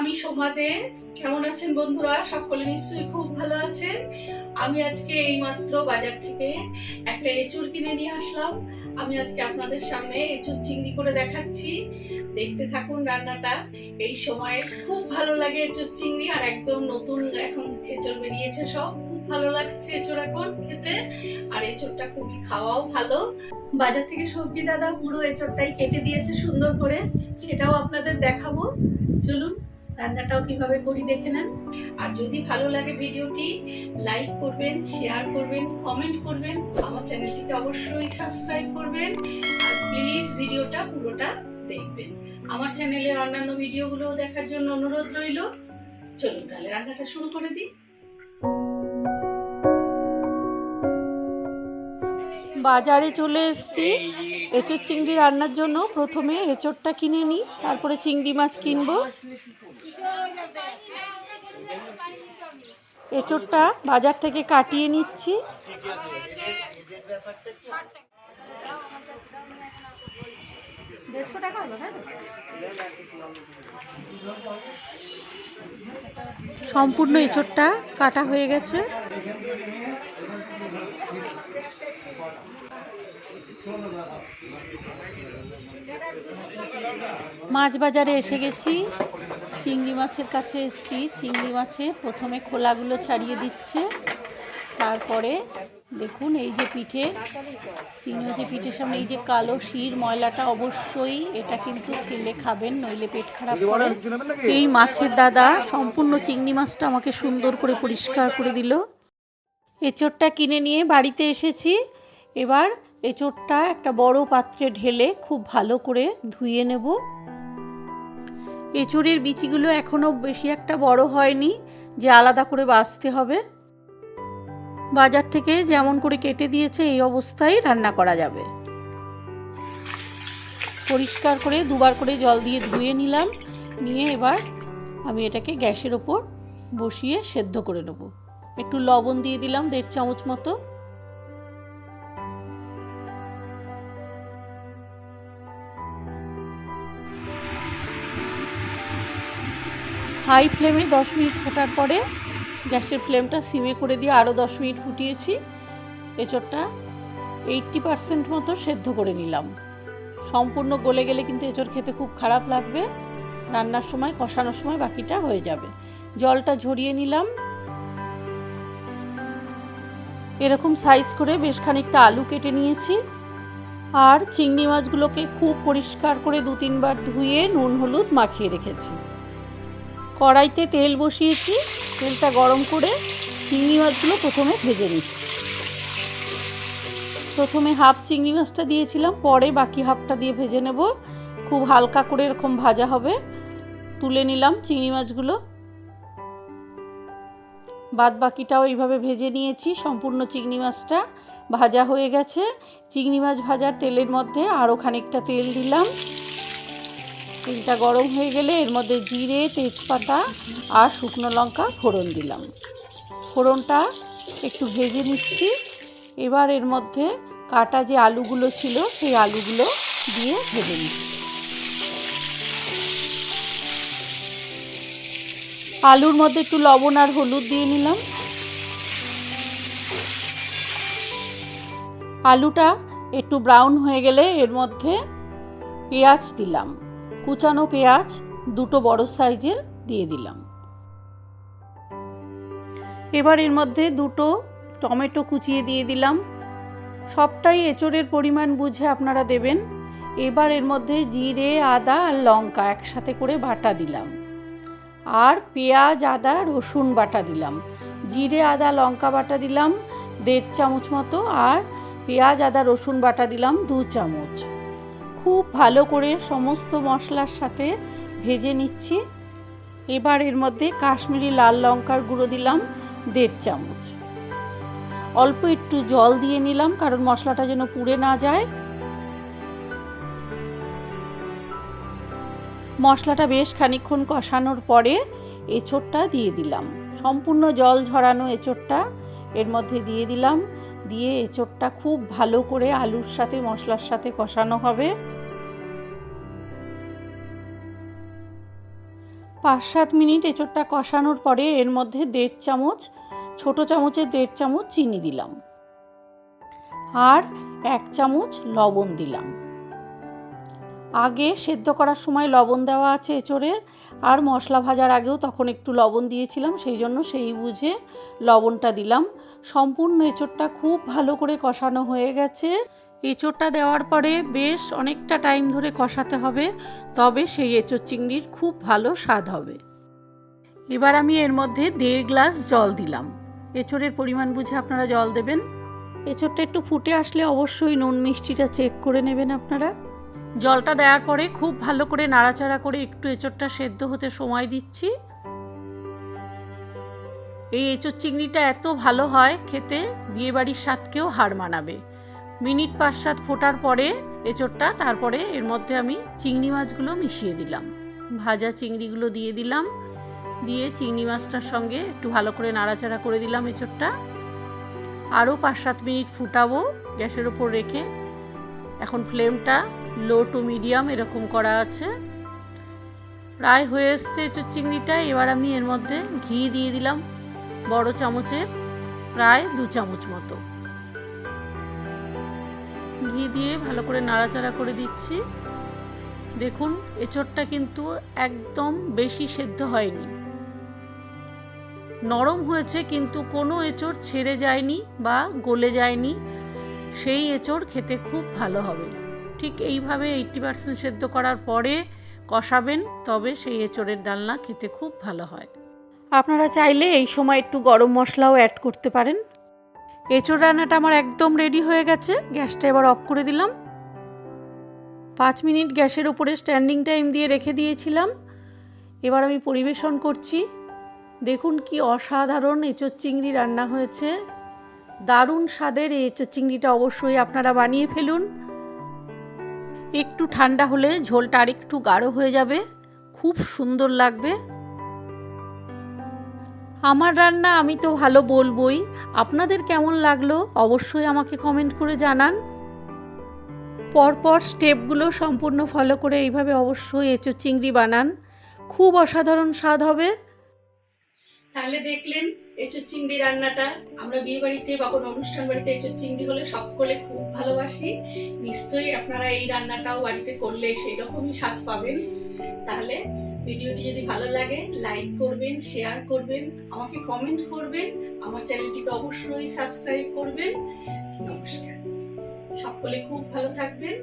আমি সোমাতে। কেমন আছেন বন্ধুরা? সকলে নিশ্চয়ই খুব ভালো আছেন। আমি আজকে এইমাত্র বাজার থেকে একটা এঁচড় কিনে নিয়ে আসলাম। আমি আজকে আপনাদের সামনে এঁচড় চিংড়ি করে দেখাচ্ছি। দেখতে থাকুন রান্নাটা। এই সময় খুব ভালো লাগে এঁচড় চিংড়ি, আর একদম নতুন এখন এঁচড় বেরিয়েছে, সব খুব ভালো লাগছে এঁচড় এখন খেতে। আর এঁচড়টা খুবই খাওয়াও ভালো। বাজার থেকে সবজি দাদা পুরো এঁচড়টাই কেটে দিয়েছে সুন্দর করে, সেটাও আপনাদের দেখাবো। চলুন রান্নাটাও কিভাবে করি দেখে নেন। আর যদি ভালো লাগে ভিডিওটি লাইক করবেন, শেয়ার করবেন, কমেন্ট করবেন, আমার চ্যানেলটিকে অবশ্যই সাবস্ক্রাইব করবেন, আর প্লিজ ভিডিওটা পুরোটা দেখবেন। আমার চ্যানেলের অন্যান্য ভিডিওগুলো দেখার জন্য অনুরোধ রইল। চলুন তাহলে রান্নাটা শুরু করে দিই। বাজারে চলে এসেছি এঁচড় চিংড়ি রান্নার জন্য। প্রথমে এঁচড়টা কিনে নিই, তারপরে চিংড়ি মাছ কিনবো। এঁচড়টা বাজার থেকে কাটিয়ে নিচ্ছি। সম্পূর্ণ এঁচড়টা কাটা হয়ে গেছে। মাছ বাজারে এসে গেছি, চিংড়ি মাছের কাছে এসেছি। চিংড়ি মাছে প্রথমে খোলাগুলো ছাড়িয়ে দিচ্ছে, তারপরে দেখুন এই যে পিঠে, চিংড়ি মাছের পিঠের সামনে এই যে কালো শির ময়লাটা, অবশ্যই এটা কিন্তু ফেলে খাবেন, নইলে পেট খারাপ করে। এই মাছের দাদা সম্পূর্ণ চিংড়ি মাছটা আমাকে সুন্দর করে পরিষ্কার করে দিল। এঁচড়টা কিনে নিয়ে বাড়িতে এসেছি। এবার এঁচড়টা একটা বড় পাত্রে ঢেলে খুব ভালো করে ধুয়ে নেব। এঁচড়ের বিচিগুলো এখনও বেশি একটা বড় হয়নি যে আলাদা করে বাছতে হবে। বাজার থেকে যেমন করে কেটে দিয়েছে এই অবস্থায় রান্না করা যাবে। পরিষ্কার করে দুবার করে জল দিয়ে ধুয়ে নিলাম। নিয়ে এবার আমি এটাকে গ্যাসের ওপর বসিয়ে সেদ্ধ করে নেব। একটু লবণ দিয়ে দিলাম 1.5 চামচ মতো। হাই ফ্লেমে 10 মিনিট ফোটার পরে গ্যাসের ফ্লেমটা সিমে করে দিয়ে আরও 10 মিনিট ফুটিয়েছি। এঁচড়টা 80% মতো সেদ্ধ করে নিলাম। সম্পূর্ণ গলে গেলে কিন্তু এঁচড় খেতে খুব খারাপ লাগবে। রান্নার সময়, কষানোর সময় বাকিটা হয়ে যাবে। জলটা ঝরিয়ে নিলাম। এরকম সাইজ করে বেশ খানিকটা আলু কেটে নিয়েছি। আর চিংড়ি মাছগুলোকে খুব পরিষ্কার করে 2-3 বার ধুয়ে নুন হলুদ মাখিয়ে রেখেছি। কড়াইতে তেল বসিয়েছি, তেলটা গরম করে চিংড়ি মাছগুলো প্রথমে ভেজে নিচ্ছি। প্রথমে হাফ চিংড়ি মাছটা দিয়েছিলাম, পরে বাকি হাফটা দিয়ে ভেজে নেব। খুব হালকা করে এরকম ভাজা হবে। তুলে নিলাম চিংড়ি মাছগুলো। বাদ বাকিটাও এইভাবে ভেজে নিয়েছি। সম্পূর্ণ চিংড়ি মাছটা ভাজা হয়ে গেছে। চিংড়ি মাছ ভাজার তেলের মধ্যে আরও খানিকটা তেল দিলাম। তেলটা গরম হয়ে গেলে এর মধ্যে জিরে, তেজপাতা আর শুকনো লঙ্কা ফোড়ন দিলাম। ফোড়নটা একটু ভেজে নিচ্ছি। এবার এর মধ্যে কাটা যে আলুগুলো ছিল সেই আলুগুলো দিয়ে ভেজে নিচ্ছি। আলুর মধ্যে একটু লবণ আর হলুদ দিয়ে নিলাম। আলুটা একটু ব্রাউন হয়ে গেলে এর মধ্যে পেঁয়াজ দিলাম। কুচানো পেঁয়াজ 2 বড় সাইজের দিয়ে দিলাম। এবার এর মধ্যে 2 টমেটো কুচিয়ে দিয়ে দিলাম। সবটাই এঁচড়ের পরিমাণ বুঝে আপনারা দেবেন। এবার এর মধ্যে জিরে, আদা আর লঙ্কা একসাথে করে বাটা দিলাম। আর পেঁয়াজ, আদা, রসুন বাটা দিলাম। জিরে, আদা, লঙ্কা বাটা দিলাম 1.5 চামচ মতো, আর পেঁয়াজ, আদা, রসুন বাটা দিলাম 2 চামচ। খুব ভালো করে সমস্ত মশলার সাথে ভেজে নিচ্ছি। এবার এর মধ্যে কাশ্মীরি লাল লঙ্কার গুঁড়ো দিলাম 1.5 চামচ। অল্প একটু জল দিয়ে নিলাম, কারণ মশলাটা যেন পুড়ে না যায়। মশলাটা বেশ খানিকক্ষণ কষানোর পরে এঁচড়টা দিয়ে দিলাম। সম্পূর্ণ জল ঝরানো এঁচড়টা এর মধ্যে দিয়ে দিলাম। দিয়ে এঁচড়টা খুব ভালো করে আলুর সাথে, মশলার সাথে কষানো হবে। 5-7 মিনিট এঁচোড়টা কষানোর পরে এর মধ্যে 1.5 চামচ, ছোট চামচের 1.5 চামচ চিনি দিলাম আর 1 চামচ লবণ দিলাম। আগে সেদ্ধ করার সময় লবণ দেওয়া আছে এঁচোড়ের, আর মশলা ভাজার আগেও তখন একটু লবণ দিয়েছিলাম, সেই জন্য সেই বুঝে লবণটা দিলাম। সম্পূর্ণ এঁচোড়টা খুব ভালো করে কষানো হয়ে গেছে। এঁচোড়টা দেওয়ার পরে বেশ অনেকটা টাইম ধরে কষাতে হবে, তবে সেই এঁচোড় চিংড়ির খুব ভালো স্বাদ হবে। এবার আমি এর মধ্যে 1.5 গ্লাস জল দিলাম। এঁচোড়ের পরিমাণ বুঝে আপনারা জল দেবেন। এঁচোড়টা একটু ফুটে আসলে অবশ্যই নুন মিষ্টিটা চেক করে নেবেন আপনারা। জলটা দেওয়ার পরে খুব ভালো করে নাড়াচাড়া করে একটু এঁচোড়টা সেদ্ধ হতে সময় দিচ্ছি। এই এঁচোড় চিংড়িটা এত ভালো হয় খেতে, বিয়েবাড়ির স্বাদকেও হার মানাবে। মিনিট 5-7 ফোটার পরে এঁচোড়টা, তারপরে এর মধ্যে আমি চিংড়ি মাছগুলো মিশিয়ে দিলাম। ভাজা চিংড়িগুলো দিয়ে দিলাম, দিয়ে চিংড়ি মাছটার সঙ্গে একটু ভালো করে নাড়াচাড়া করে দিলাম এঁচোড়টা। আরও 5-7 মিনিট ফুটাবো গ্যাসের ওপর রেখে। এখন ফ্লেমটা লো টু মিডিয়াম এরকম করা আছে। প্রায় হয়ে এসছে এঁচোড় চিংড়িটা। এবার আমি এর মধ্যে ঘি দিয়ে দিলাম, বড় চামচের প্রায় 2 চামচ মতো ঘি দিয়ে ভালো করে নাড়াচাড়া করে দিচ্ছি। দেখুন এঁচোড়টা কিন্তু একদম বেশি সেদ্ধ হয়নি, নরম হয়েছে, কিন্তু কোনো এঁচোড় ছেড়ে যায়নি বা গলে যায়নি। সেই এঁচোড় খেতে খুব ভালো হবে। ঠিক এইভাবে 80% সেদ্ধ করার পরে কষাবেন, তবে সেই এঁচোড়ের ডালনা খেতে খুব ভালো হয়। আপনারা চাইলে এই সময় একটু গরম মশলাও অ্যাড করতে পারেন। এঁচোড় রান্নাটা আমার একদম রেডি হয়ে গেছে। গ্যাসটা এবার অফ করে দিলাম। 5 মিনিট গ্যাসের উপরে স্ট্যান্ডিং টাইম দিয়ে রেখে দিয়েছিলাম। এবার আমি পরিবেশন করছি। দেখুন কি অসাধারণ এঁচোড় চিংড়ি রান্না হয়েছে। দারুণ স্বাদের এই এঁচোড় চিংড়িটা অবশ্যই আপনারা বানিয়ে ফেলুন। একটু ঠান্ডা হলে ঝোলটা আরেকটু গাঢ় হয়ে যাবে, খুব সুন্দর লাগবে। আমার রান্না আমি তো ভালো বলবই, আপনাদের কেমন লাগলো অবশ্যই আমাকে কমেন্ট করে জানান। পরপর স্টেপগুলো সম্পূর্ণ ফলো করে এইভাবে অবশ্যই এঁচোড় চিংড়ি বানান, খুব অসাধারণ স্বাদ হবে। তাহলে দেখলেন এঁচোড় চিংড়ি রান্নাটা। আমরা বিয়ে বাড়িতে বা কোনো অনুষ্ঠান বাড়িতে এঁচোড় চিংড়ি হলে সকলে খুব ভালোবাসি। নিশ্চয়ই আপনারা এই রান্নাটাও বাড়িতে করলে সেই রকমই স্বাদ পাবেন। তাহলে ভিডিওটি যদি ভালো লাগে লাইক করবেন, শেয়ার করবেন, আমাকে কমেন্ট করবেন, আমার চ্যানেলটিকে অবশ্যই সাবস্ক্রাইব করবেন। নমস্কার, সকলে খুব ভালো থাকবেন।